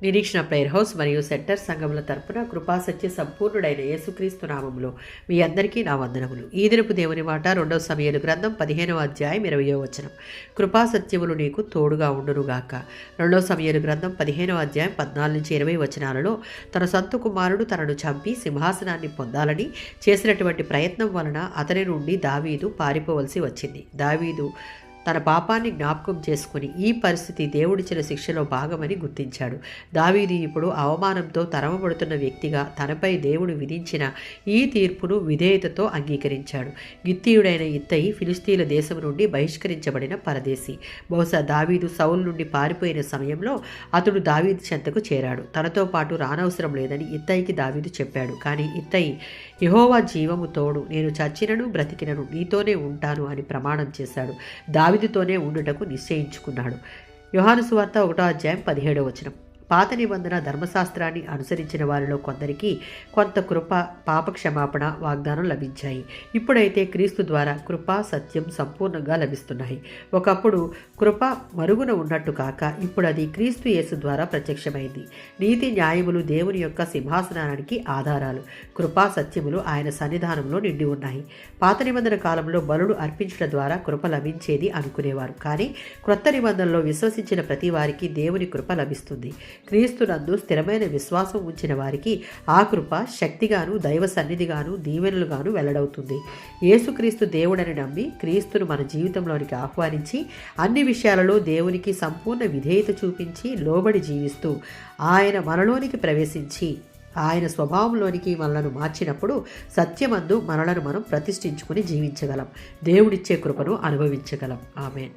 నిరీక్షణ prayer house మరియు centre సంఘముల తరపున కృపాసత్య సంపూర్ణుడైన యేసుక్రీస్తు నామములో మీ అందరికీ నా వందనములు. ఈ దినపు దేవుని మాట 2 సమూయేలు గ్రంథం 15వ అధ్యాయం 20వ వచనం. కృపాసత్యములు నీకు తోడుగా ఉండునుగాక. 2 సమూయేలు గ్రంథం 15వ అధ్యాయం 14-20 వచనాలలో తన సొంత కుమారుడు తనను చంపి సింహాసనాన్ని పొందాలని చేసినటువంటి ప్రయత్నం వలన అతని నుండి దావీదు పారిపోవలసి వచ్చింది. దావీదు తన పాపాన్ని జ్ఞాపకం చేసుకుని ఈ పరిస్థితి దేవుడిచ్చిన శిక్షలో భాగమని గుర్తించాడు. దావీదు ఇప్పుడు అవమానంతో తరమబడుతున్న వ్యక్తిగా తనపై దేవుడు విధించిన ఈ తీర్పును విధేయతతో అంగీకరించాడు. గిత్తీయుడైన ఇత్తయి ఫిలిస్తీన్ల దేశం నుండి బహిష్కరించబడిన పరదేశి. బహుశా దావీదు సౌలు నుండి పారిపోయిన సమయంలో అతడు దావీదు చెంతకు చేరాడు. తనతో పాటు రానవసరం లేదని ఇత్తయికి దావీదు చెప్పాడు. కానీ ఇత్తయి యెహోవా జీవము తోడు, నేను చచ్చినను బ్రతికినను నీతోనే ఉంటాను అని ప్రమాణం చేశాడు. దావీదుతోనే ఉండుటకు నిశ్చయించుకున్నాడు. యోహాను సువార్త 1వ అధ్యాయం 17వ వచనం. పాత నిబంధన ధర్మశాస్త్రాన్ని అనుసరించిన వారిలో కొందరికి కొంత కృప, పాప క్షమాపణ వాగ్దానం లభించాయి. ఇప్పుడైతే క్రీస్తు ద్వారా కృప, సత్యం సంపూర్ణంగా లభిస్తున్నాయి. ఒకప్పుడు కృప మరుగున ఉన్నట్టు కాక ఇప్పుడు అది క్రీస్తు యేసు ద్వారా ప్రత్యక్షమైంది. నీతి న్యాయములు దేవుని యొక్క సింహాసనానికి ఆధారాలు. కృపా సత్యములు ఆయన సన్నిధానంలో నిండి ఉన్నాయి. పాత నిబంధన కాలంలో బలులు అర్పించడం ద్వారా కృప లభించేది అనుకునేవారు. కానీ క్రొత్త నిబంధనలో విశ్వసించిన ప్రతి వారికి దేవుని కృప లభిస్తుంది. క్రీస్తునందు స్థిరమైన విశ్వాసం ఉంచిన వారికి ఆ కృప శక్తిగాను, దైవ సన్నిధిగాను, దీవెనలుగాను వెల్లడవుతుంది. యేసుక్రీస్తు దేవుడని నమ్మి క్రీస్తును మన జీవితంలోనికి ఆహ్వానించి అన్ని విషయాలలో దేవునికి సంపూర్ణ విధేయత చూపించి లోబడి జీవిస్తూ ఆయన మనలోనికి ప్రవేశించి ఆయన స్వభావంలోనికి మనలను మార్చినప్పుడు సత్యమందు మనలను మనం ప్రతిష్ఠించుకుని జీవించగలం. దేవుడిచ్చే కృపను అనుభవించగలం. ఆమేన్.